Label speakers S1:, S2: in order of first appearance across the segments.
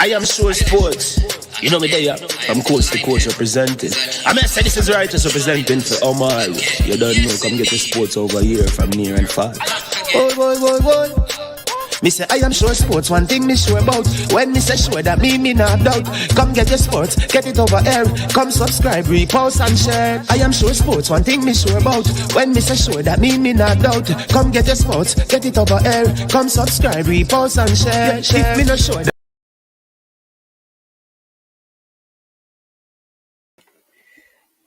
S1: I am sure sports. You know me there. I'm coast to coast representing. I mean, I say this is righteous representing for Omar. You don't know, come get the sports over here from near and far. Boy. Me say I am sure sports, one thing me sure about. When me say sure, that me not doubt. Come get your sports, get it over here. Come subscribe, repost and share. I am sure sports, one thing me sure about. When me say sure, that me not doubt. Come get your sports, get it over here. Come subscribe, repost and share. If me not sure.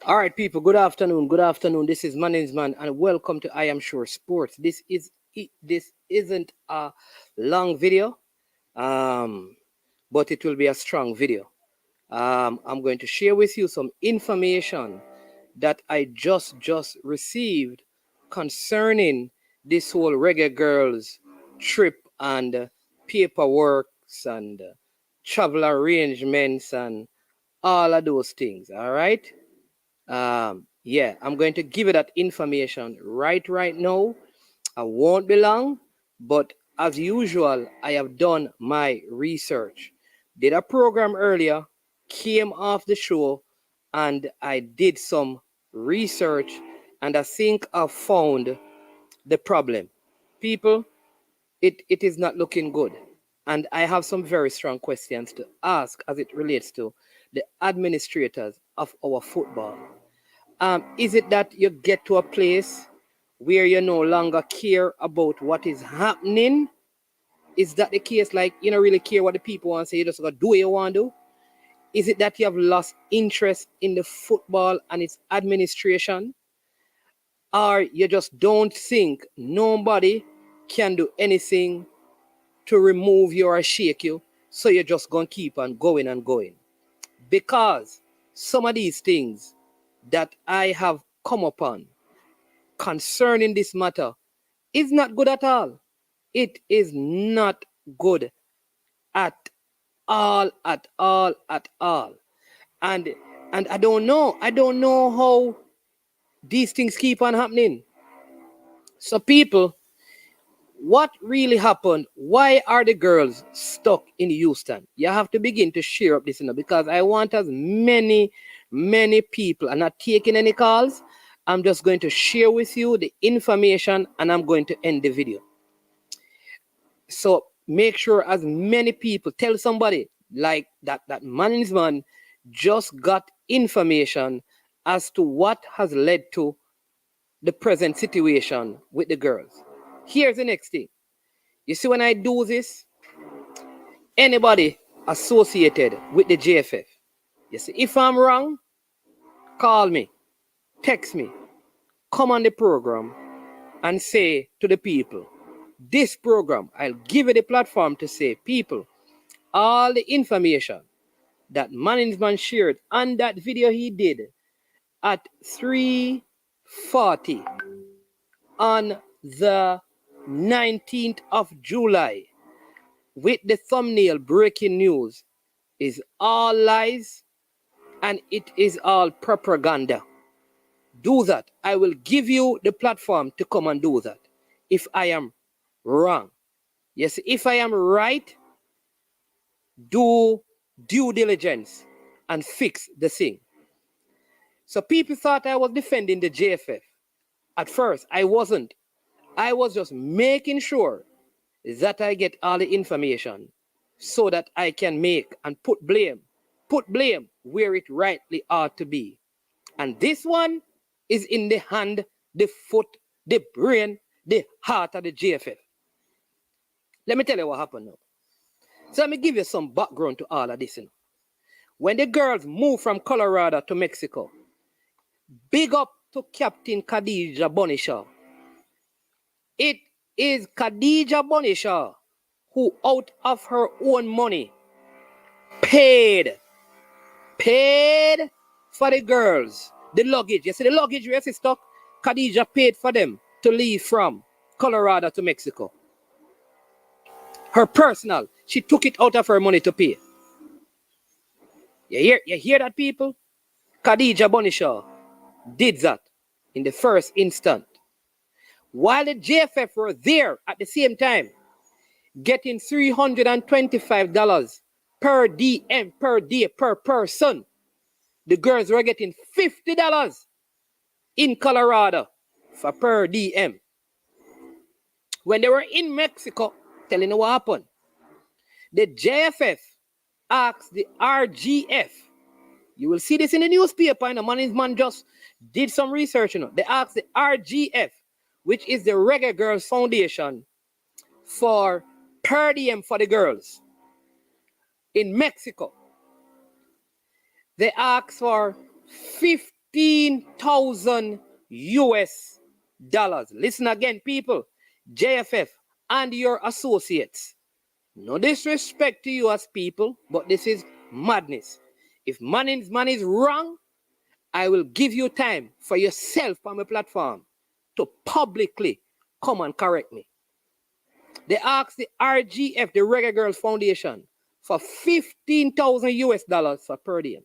S2: All right, people, good afternoon. This is my name's Man, and welcome to I Am Sure Sports. This isn't a long video, but it will be a strong video. I'm going to share with you some information that I just received concerning this whole reggae girls trip and paperwork and travel arrangements and all of those things. All right. I'm going to give you that information right now. I won't be long, but as usual, I have done my research. Did a program earlier, came off the show, and I did some research, and I think I found the problem. People, it is not looking good. And I have some very strong questions to ask as it relates to the administrators of our football. Is it that you get to a place where you no longer care about what is happening? Is that the case? Like, you don't really care what the people want to say, you just got to do what you want to do? Is it that you have lost interest in the football and its administration? Or you just don't think nobody can do anything to remove you or shake you, so you're just going to keep on going and going? Because some of these things that I have come upon concerning this matter is not good at all. It is not good at all. And I don't know how these things keep on happening. So people, what really happened? Why are the girls stuck in Houston? You have to begin to share up this, because I want as many people. I'm not taking any calls. I'm just going to share with you the information, and I'm going to end the video. So make sure as many people, tell somebody like that management just got information as to what has led to the present situation with the girls. Here's the next thing. You see, when I do this, anybody associated with the JFF, you see, if I'm wrong, call me, text me, come on the program and say to the people, this program, I'll give you the platform to say, people, all the information that management shared on that video he did at 3:40 on the 19th of July with the thumbnail breaking news is all lies and it is all propaganda. Do that. I will give you the platform to come and do that if I am wrong. Yes, if I am right, do due diligence and fix the thing. So people thought I was defending the JFF. At first, I wasn't. I was just making sure that I get all the information so that I can make and put blame where it rightly ought to be. And this one is in the hand, the foot, the brain, the heart of the JFF. Let me tell you what happened now. So let me give you some background to all of this. When the girls moved from Colorado to Mexico, big up to Captain Khadija Bonishaw. It is Khadija Bonishaw who, out of her own money, paid for the girls, the luggage. You see the luggage where it's stuck? Khadija paid for them to leave from Colorado to Mexico. Her personal, she took it out of her money to pay. You hear that, people? Khadija Bonishaw did that in the first instant. While the JFF were there at the same time, getting $325 per DM per day per person. The girls were getting $50 in Colorado for per DM. When they were in Mexico, telling you what happened. The JFF asked the RGF. You will see this in the newspaper, and the man just did some research. They asked the RGF, which is the Reggae Girls Foundation, for per diem for the girls in Mexico. They asked for 15,000 US dollars. Listen again, people. JFF and your associates. No disrespect to you as people, but this is madness. If man is wrong, I will give you time for yourself on my platform to publicly come and correct me. They asked the RGF, the Reggae Girls Foundation, for 15,000 US dollars for per diem.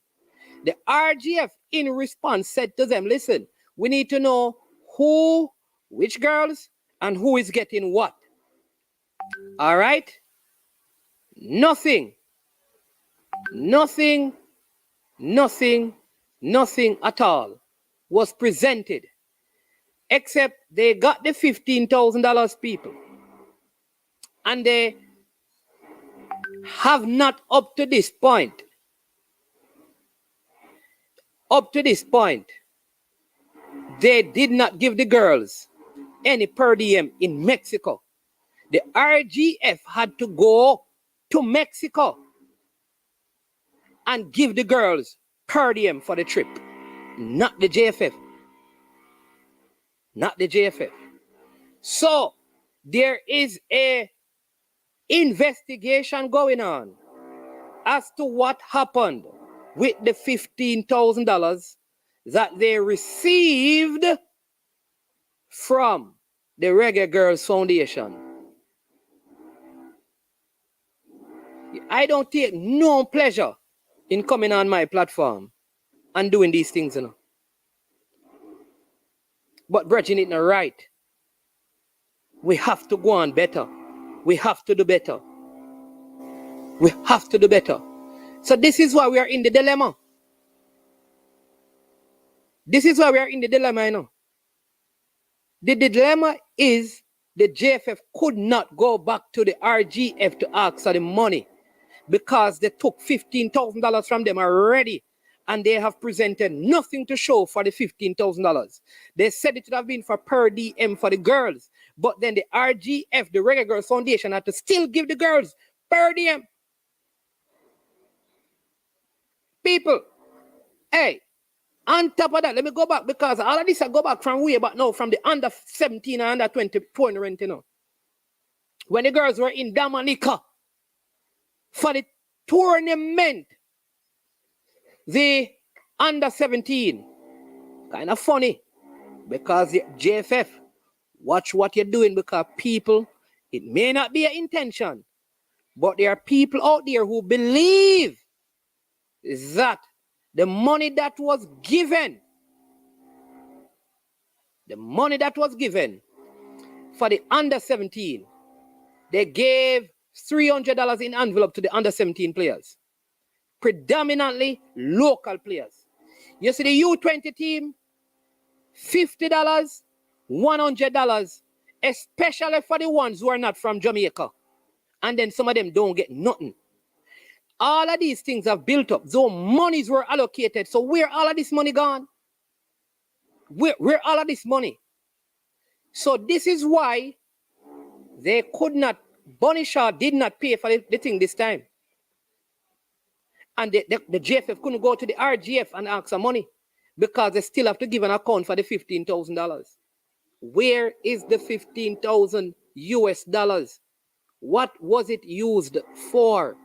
S2: The RGF, in response, said to them, listen, we need to know who, which girls, and who is getting what. All right? Nothing at all was presented, except they got the $15,000, people. And they have not up to this point, they did not give the girls any per diem in Mexico. The RGF had to go to Mexico and give the girls per diem for the trip, not the JFF. Not the JFF. So there is a investigation going on as to what happened with the $15,000 that they received from the Reggae Girls Foundation. I don't take no pleasure in coming on my platform and doing these things, you know. But brethren, it's not right. We have to go on better. We have to do better. We have to do better. So this is why we are in the dilemma. This is why we are in the dilemma, you know. The dilemma is the JFF could not go back to the RGF to ask for the money because they took $15,000 from them already and they have presented nothing to show for the $15,000. They said it would have been for per DM for the girls, but then the RGF, the Reggae Girls Foundation, had to still give the girls per DM. People, hey, on top of that, let me go back because all of this I go back from way back now, from the under 17 and under 20 tournament, you know. When the girls were in Dominica for the tournament, the under 17, kind of funny because the JFF, watch what you're doing because people, it may not be your intention, but there are people out there who believe that the money that was given for the under 17, they gave $300 in envelope to the under 17 players, predominantly local players. You see the U20 team, $50, $100, especially for the ones who are not from Jamaica. And then some of them don't get nothing. All of these things have built up. Those monies were allocated. So where all of this money gone? Where all of this money? So this is why they could not, Bonnie Shaw did not pay for the thing this time. And the JFF couldn't go to the RGF and ask for money because they still have to give an account for the $15,000. Where is the 15,000 US dollars? What was it used for?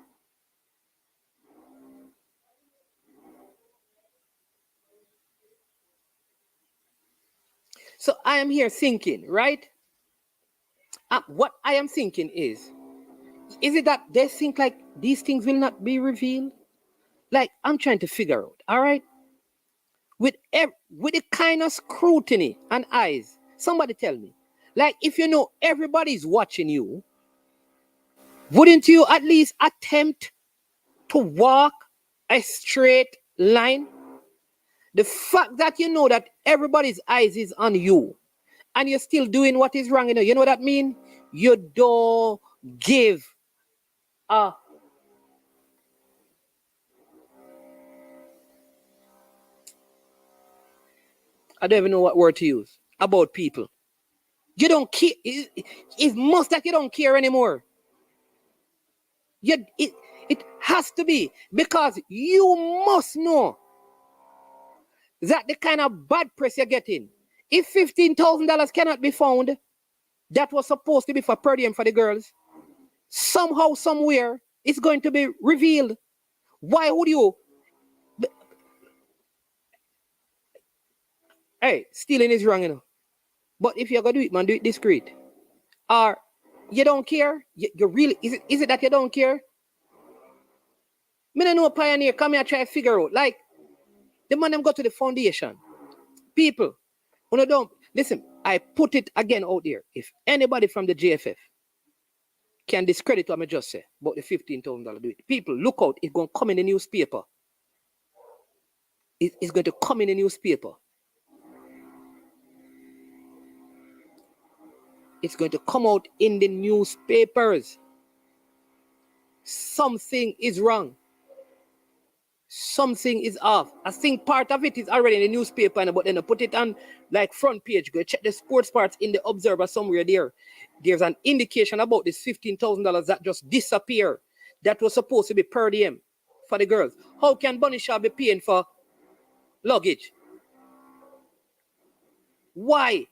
S2: So I am here thinking, right? What I am thinking is it that they think like these things will not be revealed? Like, I'm trying to figure out, all right? With the kind of scrutiny and eyes, somebody tell me. Like, if you know everybody's watching you, wouldn't you at least attempt to walk a straight line. The fact that you know that everybody's eyes is on you and you're still doing what is wrong, you know what that means? You don't give a I don't even know what word to use about people. You don't care. It's most that you don't care anymore. It has to be because you must know that the kind of bad press you're getting, if $15,000 cannot be found, that was supposed to be for per diem for the girls, somehow, somewhere, it's going to be revealed. Why would you? Hey, stealing is wrong, But if you're going to do it, man, do it discreet. Or you don't care? You really, is it that you don't care? Me no know pioneer, come here try to figure out. Like, the man them go to the foundation. People, when you don't, listen, I put it again out there. If anybody from the JFF can discredit what I just say about the $15,000 do it, people, look out, it's going to come in the newspaper. It's going to come in the newspaper. It's going to come out in the newspapers. Something is wrong. Something is off. I think part of it is already in the newspaper, but then I put it on like front page. Go check the sports parts in the Observer somewhere there. There's an indication about this $15,000 that just disappeared. That was supposed to be per diem for the girls. How can Bunny Shaw be paying for luggage? Why?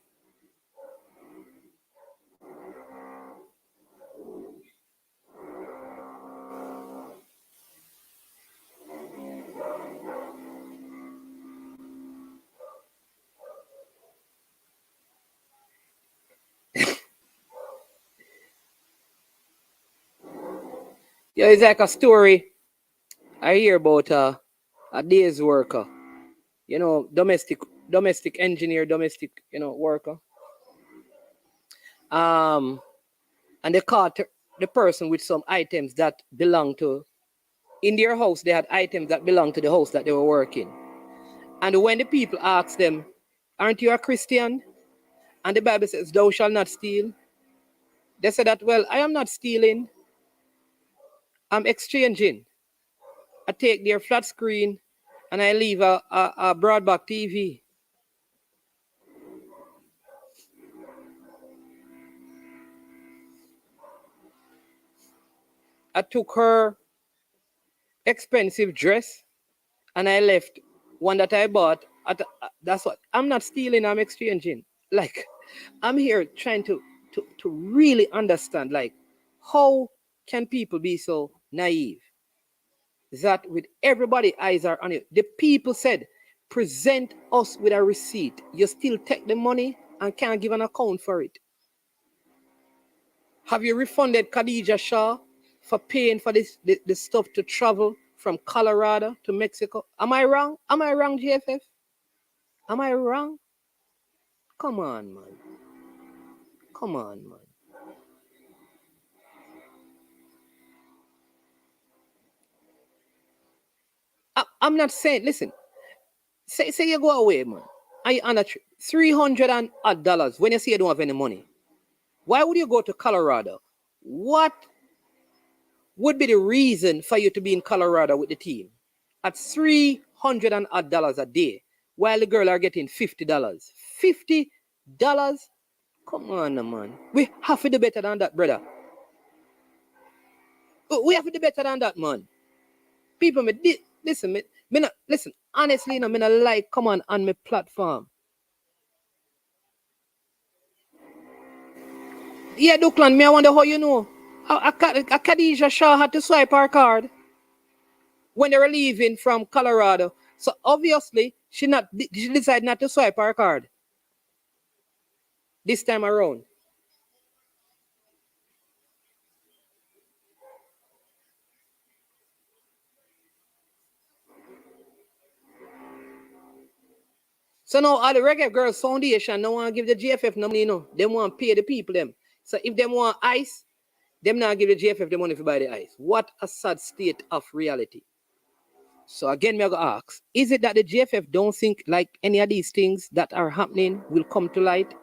S2: Yeah, it's like a story I hear about a day's worker. Domestic engineer, domestic, worker. And they caught the person with some items that belong to, in their house, they had items that belonged to the house that they were working. And when the people asked them, aren't you a Christian? And the Bible says, thou shalt not steal. They said that, well, I am not stealing. I'm exchanging. I take their flat screen and I leave a broadback TV. I took her expensive dress and I left one that I bought. That's what I'm not stealing, I'm exchanging. Like, I'm here trying to really understand, like, how can people be so naive that with everybody eyes are on you? The people said, present us with a receipt. You still take the money and can't give an account for it. Have you refunded Khadija Shaw for paying for this stuff to travel from Colorado to Mexico? Am I wrong? Am I wrong, GFF? Am I wrong? Come on, man. Come on, man. I'm not saying, listen, say you go away, man, and you on a $300 and odd dollars when you say you don't have any money. Why would you go to Colorado? What would be the reason for you to be in Colorado with the team at $300 and odd dollars a day while the girl are getting $50? $50? Come on, man. We have to do better than that, brother. We have to do better than that, man. People, listen, listen, honestly, me not like come on my platform. Yeah, Duckland, me I wonder how you know. Khadija Shaw had to swipe her card when they were leaving from Colorado. So obviously, she decided not to swipe her card this time around. So now all the Reggae Girls Foundation no want to give the GFF no money, They want to pay the people them. So if they want ice, Them now give the JFF the money for buy the ice. What a sad state of reality. So again, me go ask, is it that the JFF don't think like any of these things that are happening will come to light?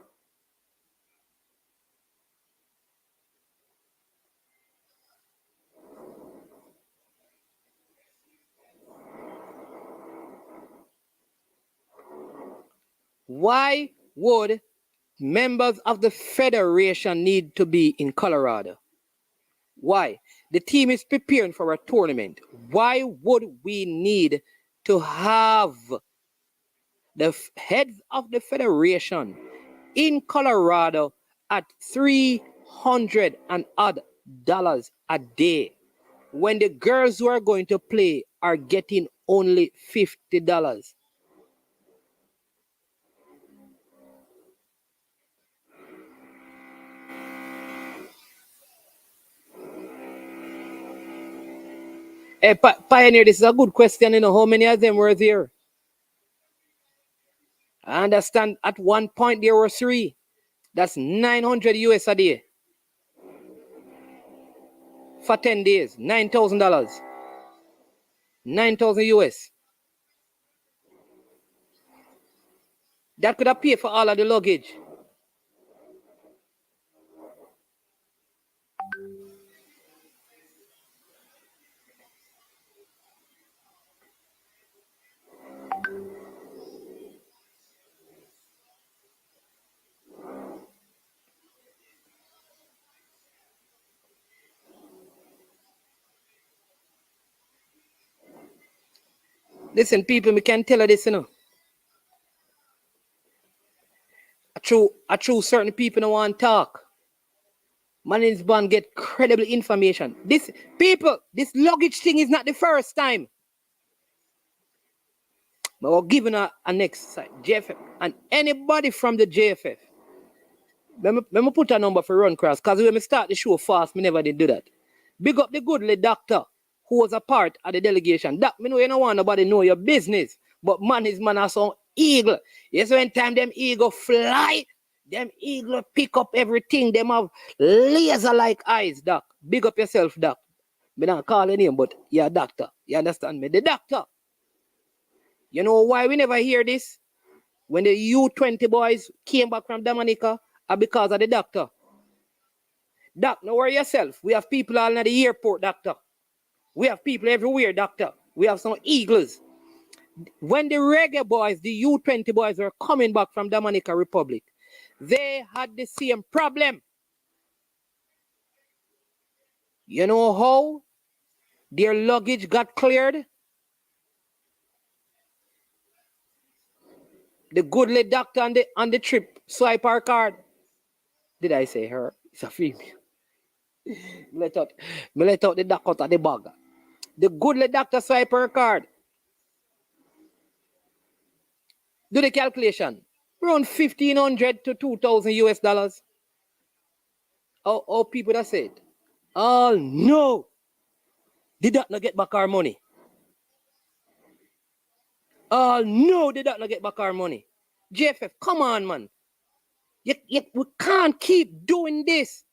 S2: Why would members of the federation need to be in Colorado? Why? The team is preparing for a tournament. Why would we need to have the heads of the federation in Colorado at $300 and odd a day when the girls who are going to play are getting only $50? Hey, Pioneer, this is a good question. You know, how many of them were there? I understand at one point there were 3. That's 900 US a day for 10 days. $9,000. 9,000 US. That could have paid for all of the luggage. Listen, people, we can tell you this, you know. I true certain people don't want to talk. Man's band get credible information. This people, this luggage thing is not the first time. But we're giving a next side, JFF. And anybody from the JFF, let me put a number for run cross, because when we start the show fast, me never did do that. Big up the goodly doctor who was a part of the delegation. Doc, me know you don't want nobody know your business, but man is man as some eagle. Yes, when time them eagle fly, them eagle pick up everything. Them have laser-like eyes, Doc. Big up yourself, Doc. Me not call your name, but you're a doctor. You understand me? The doctor. You know why we never hear this? When the U20 boys came back from Dominica, because of the doctor. Doc, don't worry yourself. We have people all at the airport, doctor. We have people everywhere, doctor. We have some eagles. When the reggae boys, the U20 boys were coming back from Dominica Republic, they had the same problem. You know how their luggage got cleared? The goodly doctor on the trip swipe her card. Did I say her? It's a female. me let out the doctor out of the bag. The goodly doctor swipe her card. Do the calculation. Around 1,500 to 2,000 US dollars. Oh, people that said, oh no, did that not get back our money? Oh no, did that not get back our money? JFF, come on, man. We can't keep doing this.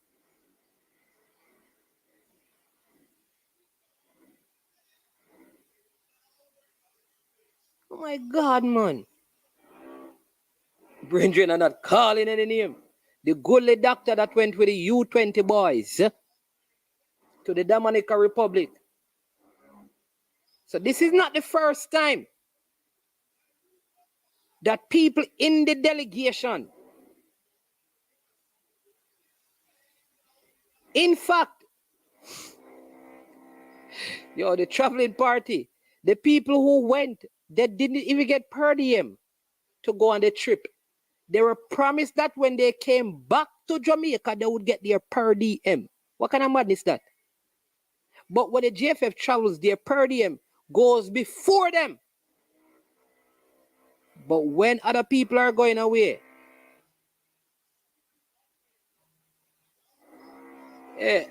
S2: Oh my God, man. Brethren are not calling any name. The goodly doctor that went with the U20 boys to the Dominica Republic. So this is not the first time that people in the delegation, in fact, the traveling party, the people who went, they didn't even get per diem to go on the trip. They were promised that when they came back to Jamaica, they would get their per diem. What kind of madness is that? But when the JFF travels, their per diem goes before them. But when other people are going away, I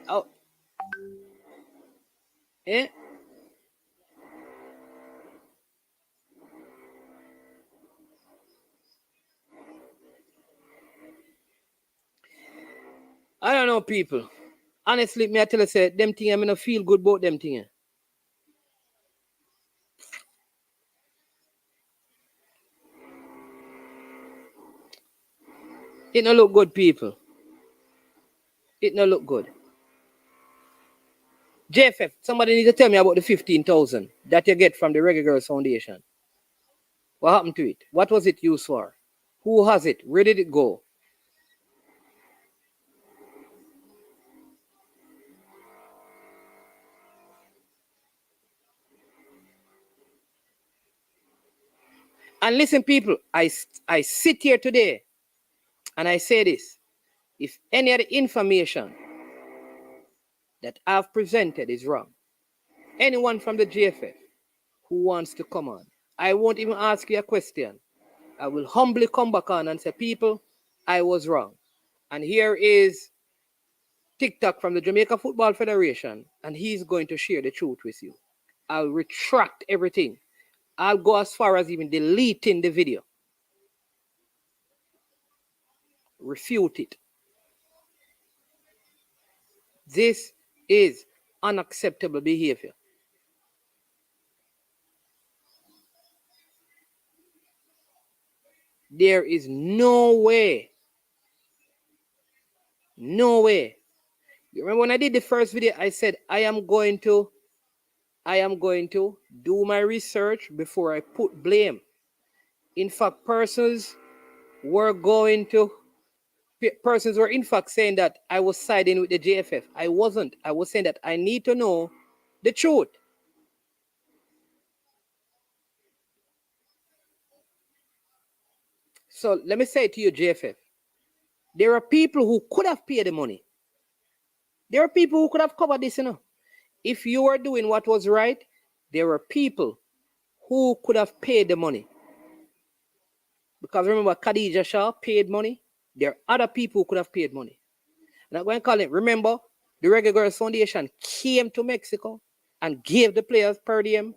S2: don't know, people. honestly, me I tell you, say, them thing I mean, feel good about them thing. It no look good, people. It no look good. JFF, somebody need to tell me about the 15,000 that you get from the Reggae Girls Foundation. What happened to it? What was it used for? Who has it? Where did it go? And listen, people, I sit here today and I say this. If any of the information that I've presented is wrong, anyone from the GFF who wants to come on, I won't even ask you a question. I will humbly come back on and say, people, I was wrong. And here is TikTok from the Jamaica Football Federation, and he's going to share the truth with you. I'll retract everything. I'll go as far as even deleting the video. Refute it. This is unacceptable behavior. There is no way. No way. You remember when I did the first video, I said, I am going to do my research before I put blame. In fact, persons were in fact saying that I was siding with the JFF. I wasn't. I was saying that I need to know the truth. So let me say to you, JFF, there are people who could have paid the money. There are people who could have covered this, If you were doing what was right, there are people who could have paid the money. Because remember, Khadija Shah paid money. There are other people who could have paid money. And I'm going to call it, remember, the Reggae Girls Foundation came to Mexico and gave the players per diem.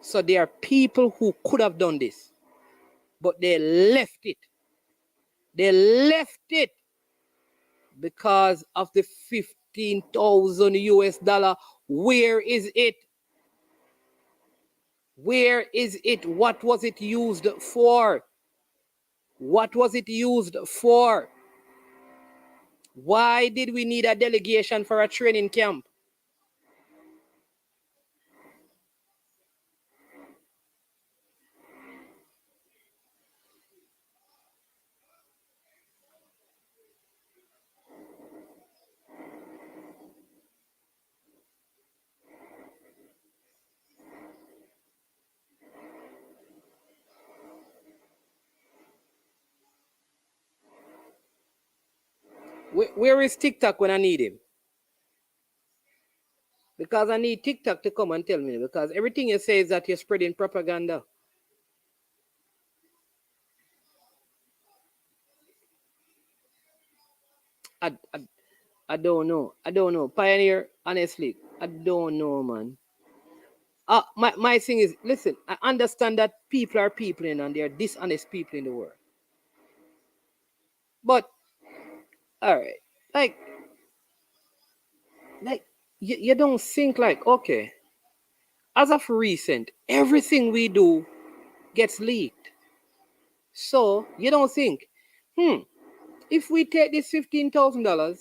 S2: So there are people who could have done this, but they left it. They left it because of the 15,000 US dollar. Where is it? Where is it? What was it used for? What was it used for? Why did we need a delegation for a training camp? Where is TikTok when I need him? Because I need TikTok to come and tell me, because everything you say is that you're spreading propaganda. I don't know. I don't know. Pioneer, honestly, I don't know, man. My thing is, listen, I understand that people are people and there are dishonest people in the world. But, all right, like you don't think like, okay, as of recent, everything we do gets leaked. So you don't think, if we take this $15,000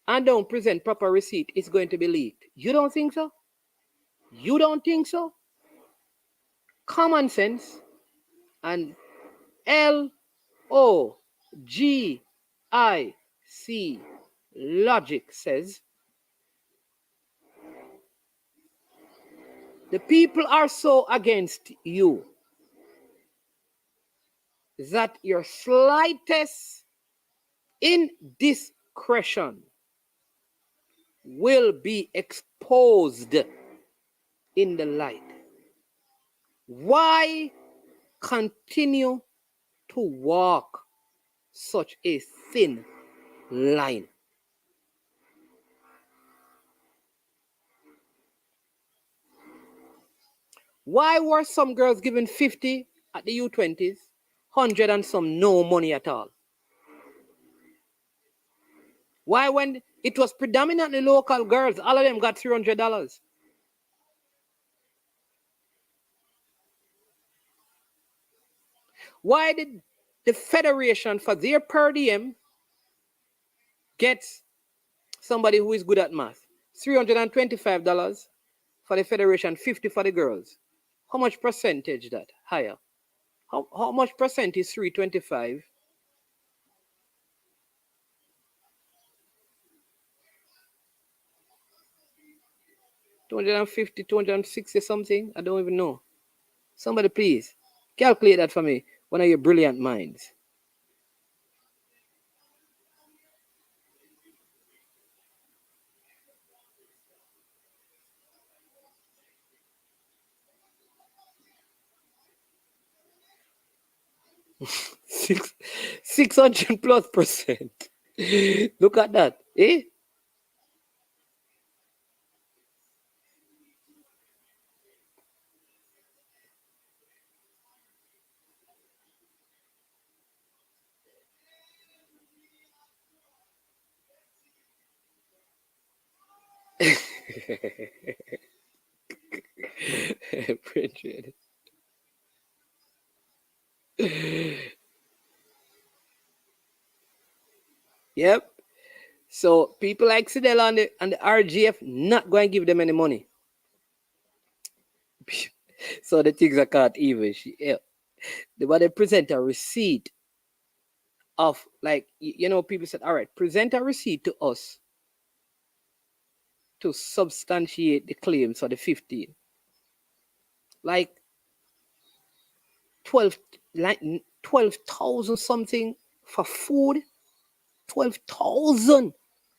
S2: and don't present proper receipt, it's going to be leaked. You don't think so? You don't think so? Common sense and LOGIC logic says the people are so against you that your slightest indiscretion will be exposed in the light. Why continue to walk such a thin line? Why were some girls given 50 at the U20s, 100 and some no money at all? Why, when it was predominantly local girls, all of them got $300? Why did the Federation, for their per diem, get somebody who is good at math? $325 for the Federation, 50 for the girls. How much percentage that? Higher. How much percent is 325? $250, 260 something? I don't even know. Somebody please calculate that for me. One of your brilliant minds. Six, 600 plus percent. Look at that. Eh? Yep. So people like Sidel and the RGF not going to give them any money. So the things are caught even. They present a receipt of, like, people said, all right, present a receipt to us to substantiate the claims for the 15. Like 12,000 something for food. 12,000.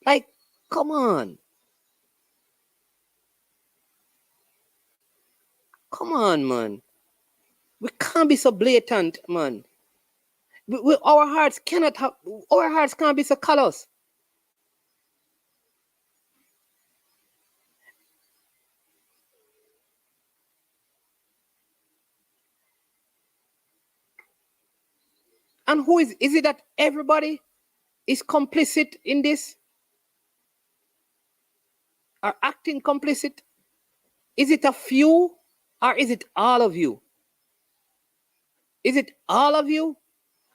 S2: Like, come on. Come on, man. We can't be so blatant, man. Our hearts can't be so callous. And who is it that everybody is complicit in this? Are acting complicit? Is it a few or is it all of you? Is it all of you?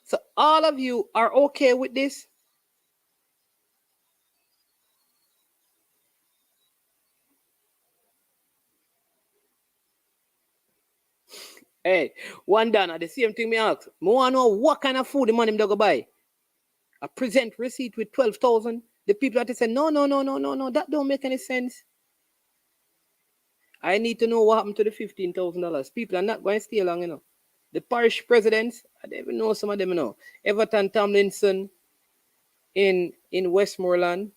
S2: So all of you are okay with this? Hey, one done at the same thing me ask. I want to know what kind of food the man him go buy. A present receipt with 12,000. The people that say no, that don't make any sense. I need to know what happened to the $15,000. People are not going to stay long, The parish presidents, I don't even know some of them, Everton Tomlinson in Westmoreland,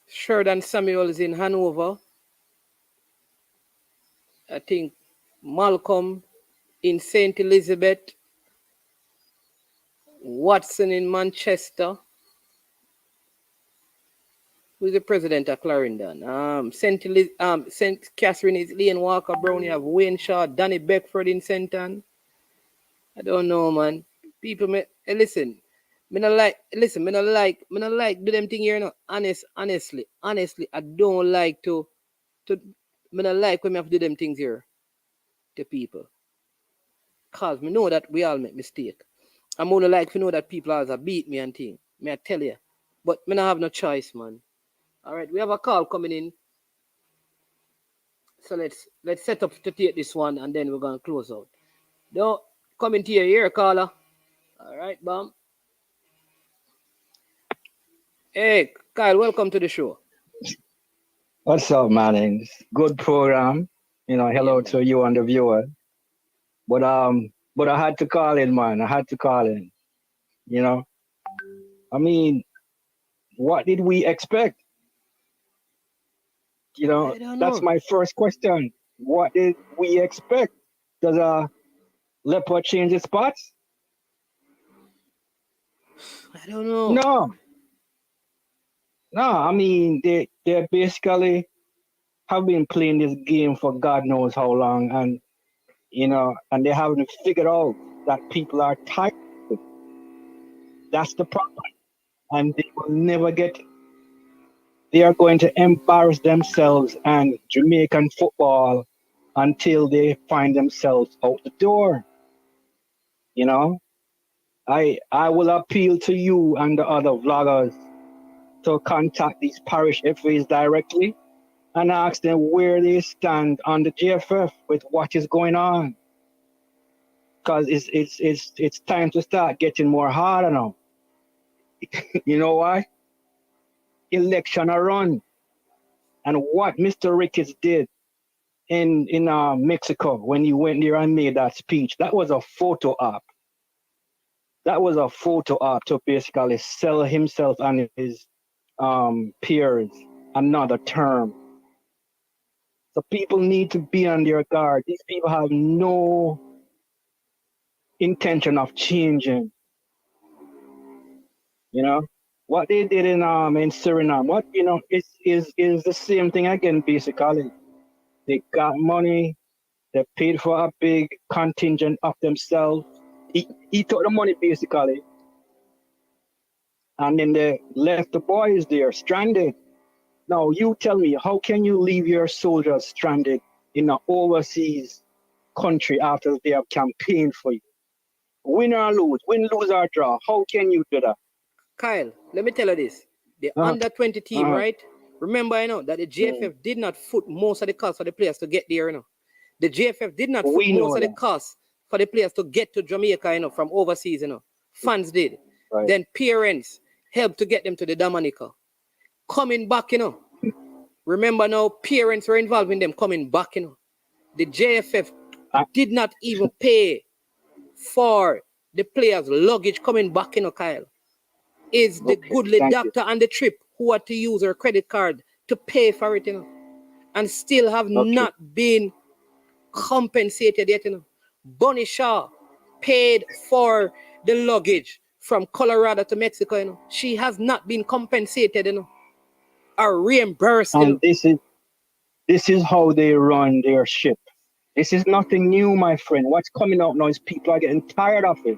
S2: Sheridan Samuels in Hanover, I think Malcolm in St. Elizabeth, Watson in Manchester. Who's the president of Clarendon? St. Catherine is Ian Walker Brown. You have Wayne Shaw, Danny Beckford in St. Anne. I don't know, man. People, listen. Me not like do them thing here, honestly, I don't like to me not like when me have to do them things here to people. Cause me know that we all make mistake. I'm only like to know that people always beat me and thing. Me I tell you. But me not have no choice, man. All right, we have a call coming in. So let's set up to take this one and then we're gonna close out. Don't come into your ear, caller. All right, bam. Hey, Kyle, welcome to the show.
S3: What's up, man? Good program. Hello to you and the viewer. But I had to call in, man. I had to call in. I mean, what did we expect?
S2: I don't know.
S3: That's my first question. What did we expect? Does a leopard change its spots?
S2: I don't know.
S3: No. I mean, they basically have been playing this game for God knows how long, and and they haven't figured out that people are tired. That's the problem. and they will never get it. They are going to embarrass themselves and Jamaican football until they find themselves out the door. You know, I will appeal to you and the other vloggers to contact these parish FAs directly and ask them where they stand on the GFF with what is going on. Because it's time to start getting more harder now. You know why? Election are run. And what Mr. Ricketts did in Mexico when he went there and made that speech, that was a photo op. That was a photo op to basically sell himself and his peers another term. So people need to be on their guard. These people have no intention of changing. You know what they did in Suriname. What is the same thing again. Basically, they got money. They paid for a big contingent of themselves. He took the money basically, and then they left the boys there stranded. Now you tell me, how can you leave your soldiers stranded in an overseas country after they have campaigned for you? Win or lose, lose or draw. How can you do that?
S2: Kyle, let me tell you this. The under 20 team, right? Remember, I know that the GFF did not foot most of the cost for the players to get there, The GFF did not foot most of the cost for the players to get to Jamaica, from overseas, Fans did. Right. Then parents helped to get them to the Dominica. Coming back, Remember now, parents were involved in them coming back, The JFF did not even pay for the players' luggage coming back, Kyle. Is the goodly doctor on the trip who had to use her credit card to pay for it, and still have not been compensated yet, Bonnie Shaw paid for the luggage from Colorado to Mexico, She has not been compensated, or reimbursed.
S3: And this is how they run their ship. This is nothing new, my friend. What's coming out now is people are getting tired of it.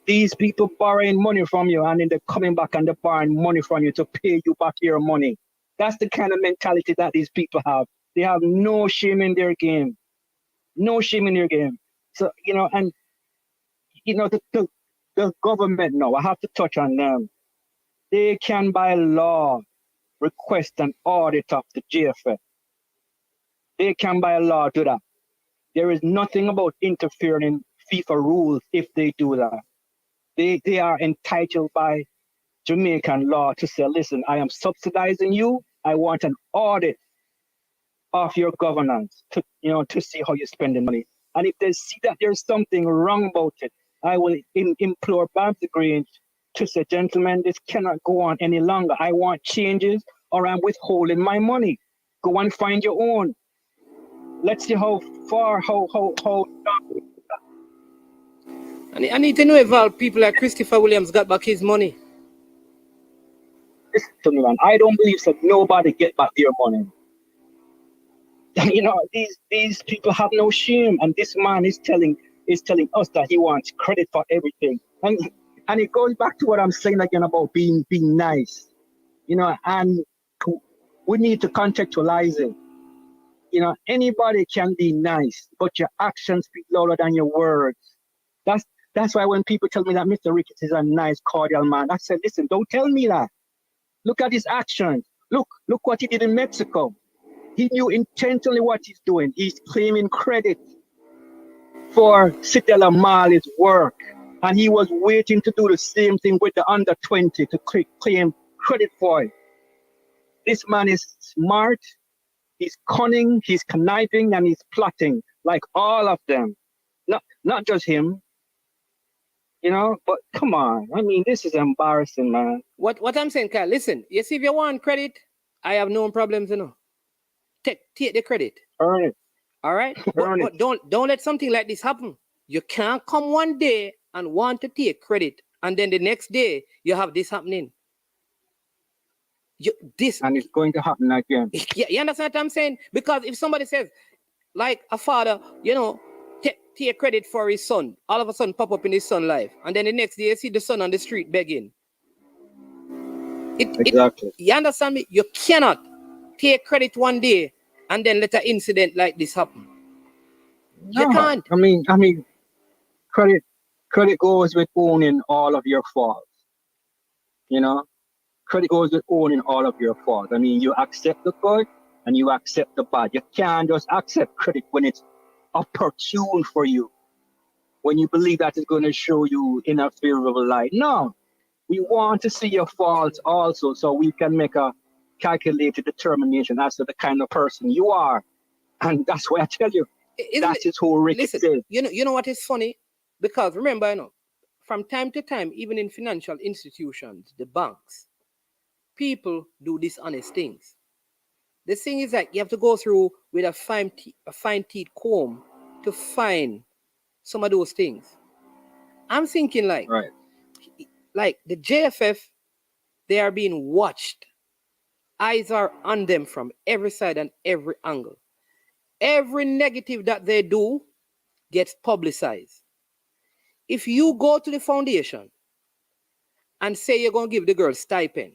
S3: These people borrowing money from you, and then they're coming back and they're borrowing money from you to pay you back your money. That's the kind of mentality that these people have. They have no shame in their game. No shame in their game. So, the government now, I have to touch on them. They can, by law, request an audit of the GFF. They can, by law, do that. There is nothing about interfering in FIFA rules if they do that. They are entitled by Jamaican law to say, listen, I am subsidizing you. I want an audit of your governance to see how you're spending money. And if they see that there's something wrong about it, I will implore Babs Grange to say, gentlemen, this cannot go on any longer. I want changes or I'm withholding my money. Go and find your own. Let's see how far, how.
S2: I need to know if people like Christopher Williams got back his money.
S3: Listen to me, man. I don't believe that nobody get back their money. These people have no shame, and this man is telling us that he wants credit for everything, and it goes back to what I'm saying again about being nice, and we need to contextualize it. Anybody can be nice, but your actions speak louder than your words. That's why when people tell me that Mr. Ricketts is a nice, cordial man, I said, listen, don't tell me that. Look at his actions. Look what he did in Mexico. He knew intentionally what he's doing. He's claiming credit for Sidela Mali's work. And he was waiting to do the same thing with the under 20 to claim credit for it. This man is smart, he's cunning, he's conniving, and he's plotting, like all of them. Not just him. But come on. I mean, this is embarrassing, man.
S2: What I'm saying, Kyle, listen, you see, if you want credit, I have no problems, Take the credit.
S3: Earn it.
S2: All right? But don't let something like this happen. You can't come one day and want to take credit, and then the next day you have this happening.
S3: And it's going to happen again.
S2: Yeah, you understand what I'm saying? Because if somebody says, like a father, take take credit for his son. All of a sudden pop up in his son's life. And then the next day you see the son on the street begging.
S3: Exactly.
S2: You understand me? You cannot take credit one day and then let an incident like this happen. You
S3: No,
S2: can't.
S3: I mean, credit goes with owning all of your faults. You know, credit goes with owning all of your faults. I mean, you accept the good and you accept the bad. You can't just accept credit when it's opportune for you, when you believe that it's going to show you in a favorable light. No, we want to see your faults also, so we can make a calculated determination as to the kind of person you are. And that's why I tell you, that is who Rick is.
S2: You know what is funny? Because remember, from time to time, even in financial institutions, the banks, people do dishonest things. The thing is that you have to go through with a fine teeth comb to find some of those things. I'm thinking like the JFF, they are being watched. Eyes are on them from every side and every angle. Every negative that they do gets publicized. If you go to the foundation and say you're going to give the girl stipend,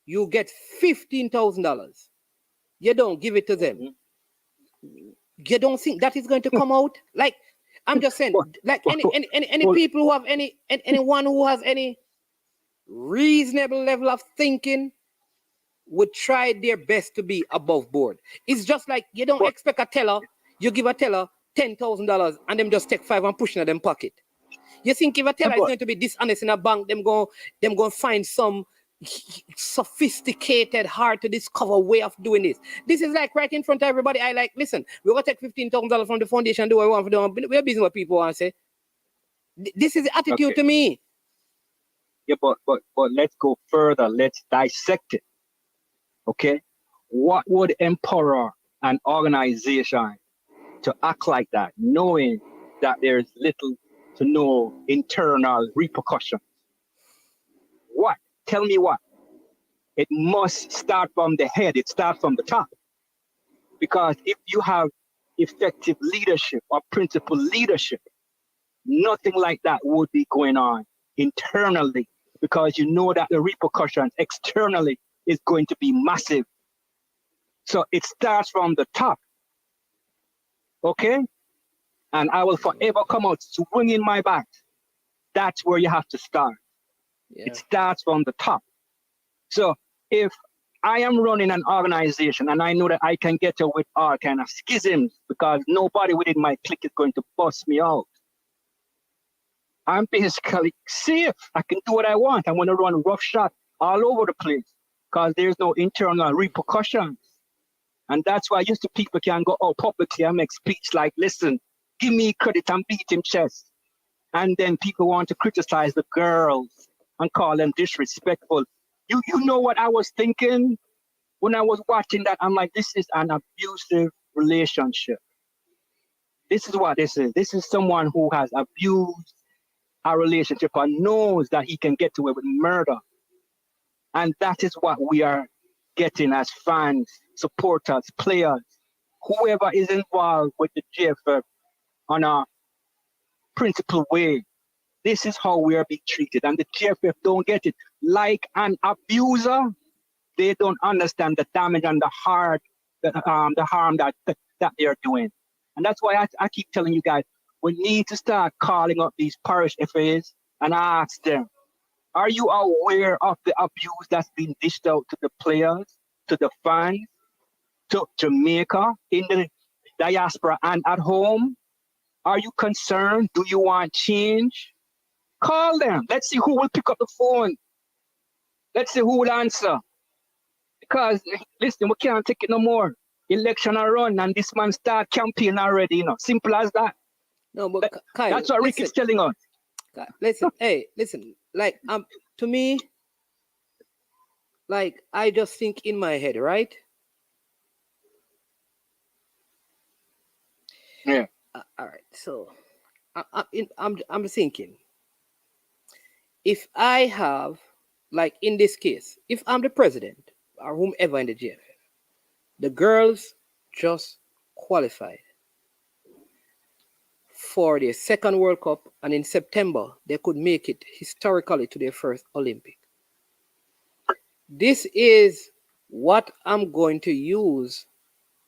S2: you get $15,000. You don't give it to them. You don't think that is going to come out? Like, I'm just saying, like any people who have anyone who has any reasonable level of thinking would try their best to be above board. It's just like you don't expect a teller, you give a teller $10,000 and them just take $5 and push in them pocket. You think if a teller is going to be dishonest in a bank, them go find some sophisticated, hard to discover way of doing this. This is like right in front of everybody. I like, listen, we're gonna take $15,000 from the foundation, do what we want for them. We're busy what people want to say. This is the attitude to me.
S3: Yeah, but let's go further. Let's dissect it. Okay, what would empower an organization to act like that, knowing that there's little to no internal repercussions? What? Tell me what? It must start from the head. It starts from the top. Because if you have effective leadership or principled leadership, nothing like that would be going on internally, because you know that the repercussions externally is going to be massive. So it starts from the top. Okay? And I will forever come out swinging my bat. That's where you have to start. Yeah. It starts from the top. So if I am running an organization and I know that I can get away with all kind of schisms because nobody within my clique is going to bust me out, I'm basically safe. I can do what I want. I'm going to run roughshod all over the place because there's no internal repercussions. And that's why used to people can go out publicly and make speech like, listen, give me credit and beat him chest. And then people want to criticize the girls and call them disrespectful. You know what I was thinking when I was watching that? I'm like, this is an abusive relationship. This is what this is. This is someone who has abused a relationship and knows that he can get away with murder. And that is what we are getting as fans, supporters, players, whoever is involved with the JFF on a principled way. This is how we are being treated. And the JFF don't get it. Like an abuser, they don't understand the damage and the harm that they are doing. And that's why I keep telling you guys, we need to start calling up these parish FAs and ask them, are you aware of the abuse that's been dished out to the players, to the fans, to Jamaica, in the diaspora and at home? Are you concerned? Do you want change? Call them. Let's see who will pick up the phone. Let's see who will answer. Because, listen, we can't take it no more. Election are run and this man start campaign already, Simple as that.
S2: No, but Kyle,
S3: that's what Rick is telling us.
S2: Listen, listen. Like, to me, like, I just think in my head, right?
S3: Yeah.
S2: All right. So, I'm thinking, if I have, like in this case, if I'm the president or whomever in the JFF, the girls just qualified. for their second World Cup, and in September, they could make it historically to their first Olympic. This is what I'm going to use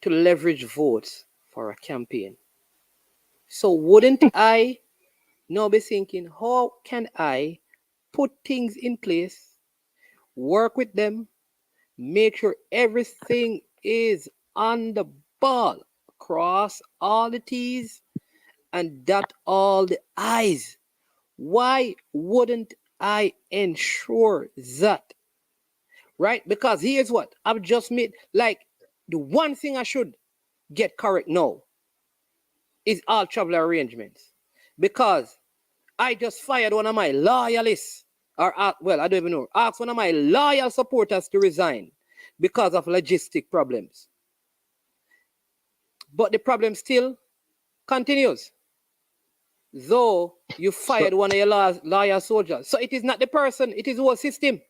S2: to leverage votes for a campaign. So wouldn't I now be thinking, how can I put things in place, work with them, make sure everything is on the ball, cross all the T's and dot all the I's? Why wouldn't I ensure that? Right? Because here's what I've just made, like, the one thing I should get correct now is all travel arrangements. Because I just fired one of my loyalists, or well, I don't even know, asked one of my loyal supporters to resign because of logistic problems. But the problem still continues, though you fired one of your loyal soldiers. So it is not the person, it is our system.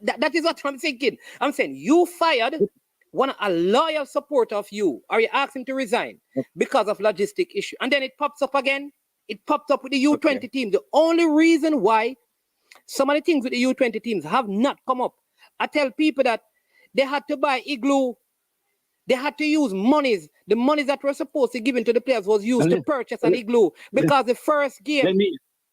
S2: That is what I'm thinking. I'm saying you fired a loyal supporter of you, or you asked him to resign because of logistic issue, and then it pops up again. It popped up with the U20 team. The only reason why some of the things with the U20 teams have not come up, I tell people that they had to buy igloo. They had to use monies. The monies that were supposed to be given to the players was used to purchase an igloo, because the first game,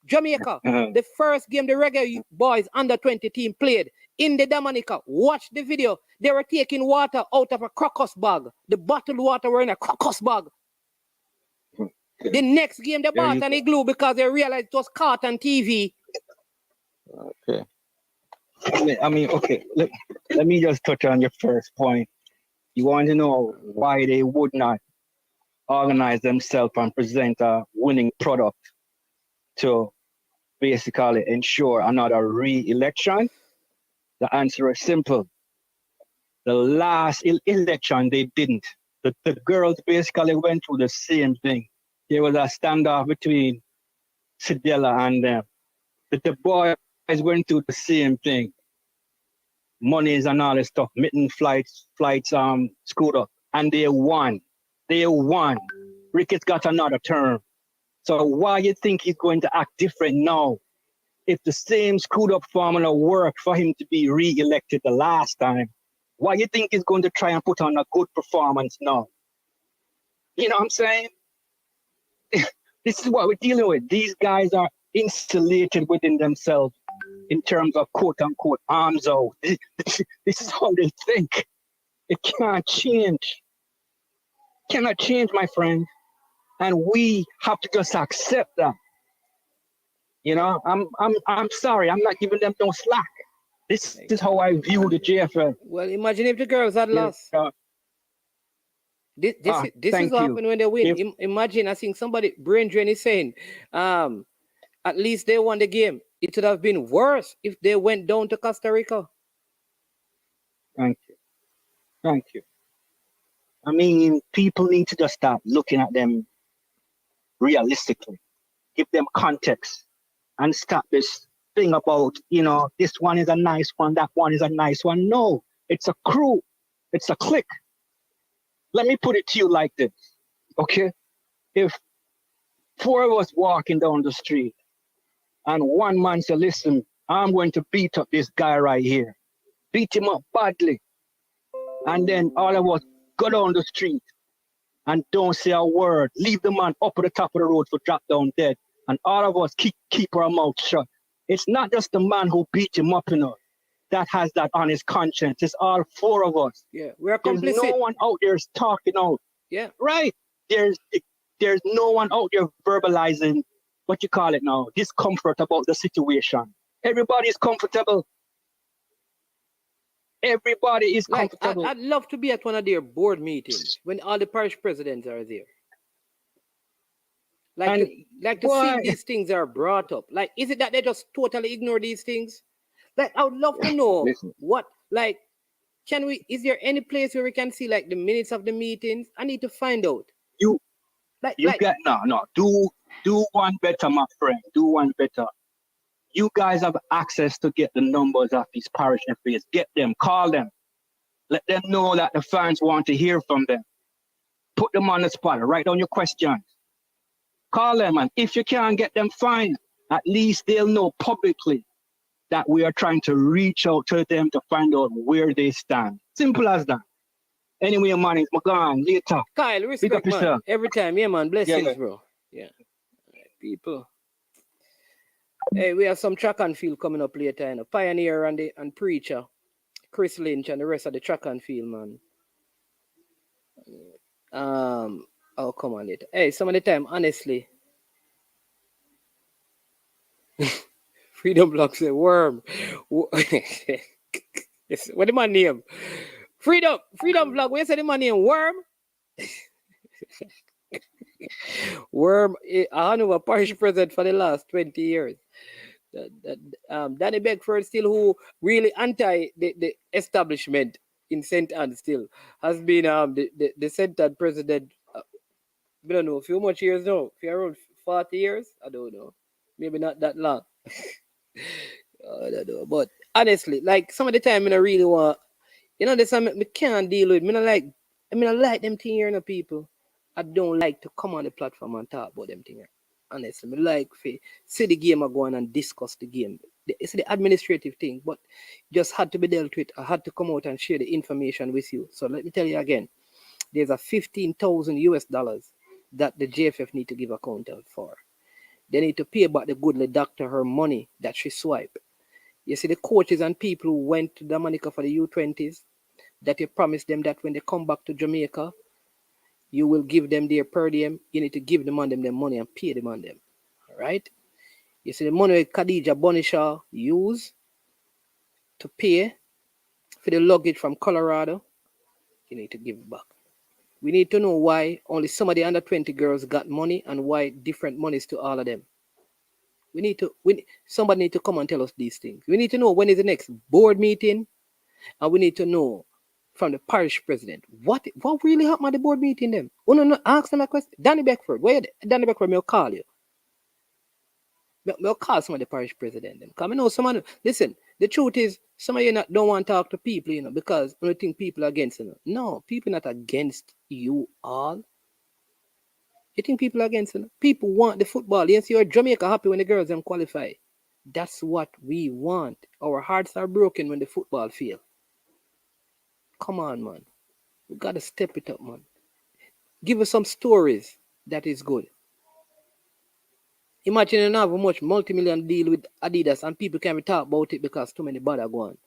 S2: Jamaica, the first game the Reggae Boys under 20 team played in the Dominica. Watch the video. They were taking water out of a crocus bag. The bottled water were in a crocus bag. The next game they bought an igloo because they realized it was caught on TV.
S3: Okay. I mean, okay. Let me just touch on your first point. You want to know why they would not organize themselves and present a winning product to basically ensure another re-election? The answer is simple. The last election, they didn't. The girls basically went through the same thing. There was a standoff between Sidela and them. The boys went through the same thing. Monies and all this stuff, mitten flights screwed up. And they won. They won. Ricketts got another term. So why you think he's going to act different now? If the same screwed up formula worked for him to be re-elected the last time, why you think he's going to try and put on a good performance now? You know what I'm saying? This is what we're dealing with. These guys are insulated within themselves in terms of quote unquote arms out. This is how they think. It can't change. Cannot change, my friend. And we have to just accept that. You know, I'm sorry, I'm not giving them no slack. This is how I view the JFL.
S2: Well, imagine if the girls had lost. This is what happened when they win. Imagine, I think somebody, Brain Drain is saying, at least they won the game. It would have been worse if they went down to Costa Rica.
S3: Thank you. Thank you. I mean, people need to just start looking at them realistically, give them context, and stop this thing about, you know, this one is a nice one, that one is a nice one. No, it's a crew. It's a clique. Let me put it to you like this, okay? If 4 of us walking down the street and one man says, listen, I'm going to beat up this guy right here. Beat him up badly. And then all of us go down the street and don't say a word. Leave the man up at the top of the road for drop down dead. And all of us keep our mouth shut. It's not just the man who beat him up, you know, that has that on his conscience. It's all 4 of us.
S2: Yeah, we're complicit.
S3: There's no one out there talking out.
S2: Yeah.
S3: Right. There's no one out there verbalizing, what you call it now, discomfort about the situation. Everybody's comfortable. Everybody is comfortable.
S2: I'd love to be at one of their board meetings when all the parish presidents are there. Like to see these things are brought up. Like, is it that they just totally ignore these things? Like, I would love to know what, like, is there any place where we can see like the minutes of the meetings? I need to find out. Do one better, my friend. Do one better. You guys have access to get the numbers of these parish FAs. Get them, call them. Let them know that the fans want to hear from them. Put them on the spot. Write down your questions.
S3: Call them, and if you can't get them, fine. At least they'll know publicly that we are trying to reach out to them to find out where they stand. Simple as that. Anyway, man, it's my gone. Later.
S2: Kyle,
S3: Big
S2: respect,
S3: up
S2: man.
S3: yourself.
S2: Every time, yeah, man.
S3: Yeah,
S2: Blessings,
S3: yeah.
S2: bro. Yeah. People. Hey, we have some track and field coming up later, you know. Pioneer and Preacher, Chris Lynch, and the rest of the track and field, man. Oh, come on later. Hey, some of the time, honestly, Freedom Block say worm. Yes, what the man name? Freedom Block. Where you say the man name? Worm? Worm. I know a parish president for the last 20 years. Danny Beckford still, who really anti the establishment in St. Anne still, has been the St. Anne president. I don't know, a few much years now. If you're around 40 years, I don't know. Maybe not that long. I don't know. But honestly, like some of the time, I don't really want, there's something I can't deal with. I like them thing here, people. I don't like to come on the platform and talk about them thing here. Honestly, I like to see the game I go on and discuss the game. It's the administrative thing, but just had to be dealt with. I had to come out and share the information with you. So let me tell you again, there's a 15,000 US dollars that the JFF need to give account for. They need to pay back the goodly doctor her money that she swiped. You see, the coaches and people who went to Dominica for the U20s, that you promised them that when they come back to Jamaica, you will give them their per diem. You need to give them on them their money and pay them on them. All right? You see, the money Khadija Bonishaw used to pay for the luggage from Colorado, you need to give it back. We need to know why only some of the under 20 girls got money and why different monies to all of them. Somebody need to come and tell us these things. We need to know when is the next board meeting, and we need to know from the parish president what really happened at the board meeting. Them, no, ask them a question. Danny Beckford, where Danny Beckford? May call you. May call some of the parish president. Them, come, I know someone. Listen, the truth is, some of you don't want to talk to people, because you think people are against you. No, people not against you all. You think people are against it? People want the football. You see, Jamaica happy when the girls them qualify. That's what we want. Our hearts are broken when the football fail. Come on, man. We got to step it up, man. Give us some stories that is good. Imagine you have a much multi-million deal with Adidas and people can't talk about it because too many bad are going.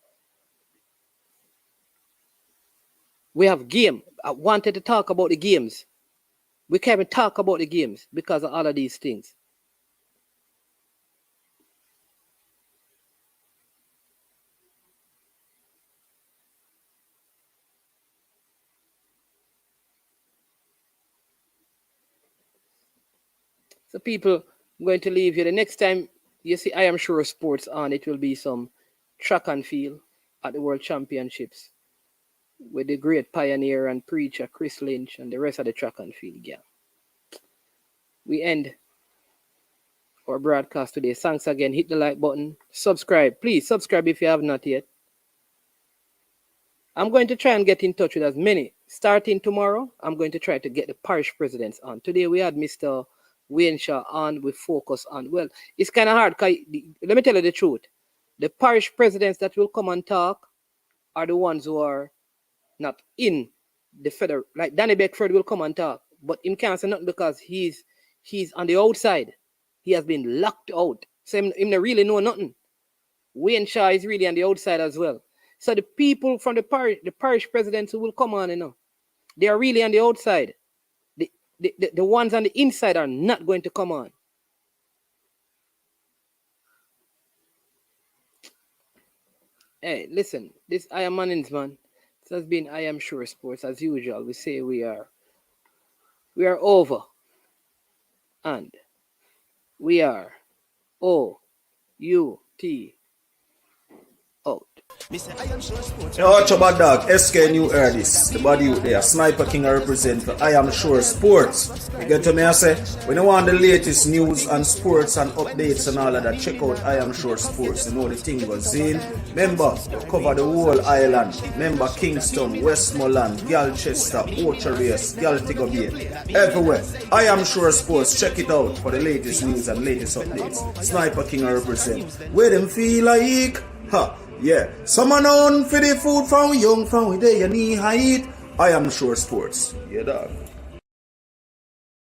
S2: We have game. I wanted to talk about the games. We can't even talk about the games because of all of these things. So people, I'm going to leave you. The next time you see I Am Sure Sports on, it will be some track and field at the World Championships with the great pioneer and preacher Chris Lynch and the rest of the track and field gang. We end our broadcast today. Thanks again. Hit the like button. Subscribe. Please subscribe if you have not yet. I'm going to try and get in touch with as many. Starting tomorrow, I'm going to try to get the parish presidents on. Today we had Mr. Wayne Shaw on with focus on. Well, it's kind of hard. Let me tell you the truth. The parish presidents that will come and talk are the ones who are not in the federal. Like Danny Beckford will come and talk, but him can't say nothing because he's on the outside. He has been locked out. So him not really know nothing. Wayne Shaw is really on the outside as well. So the people from the parish presidents who will come on, they are really on the outside. The ones on the inside are not going to come on. Hey, listen, this I Am Mannings, man. This has been I Am Sure Sports. As usual, we say we are over. And we are OUT out.
S1: Me say I am sure sports.
S4: Yo, watch about dog, SK New Air this. The body out there, Sniper King I represent for I Am Sure Sports. You get to me, I say, when you want the latest news and sports and updates and all of that, check out I Am Sure Sports. You know the thing goes in. Remember, cover the whole island. Remember Kingston, Westmoreland, Galchester, Orchard-Race, Galtigo Bay. Everywhere. I Am Sure Sports. Check it out for the latest news and latest updates. Sniper King I represent. Where them feel like? Ha! Yeah, someone on for the food from young, from where they knee height. I Am Sure Sports. Yeah, dog.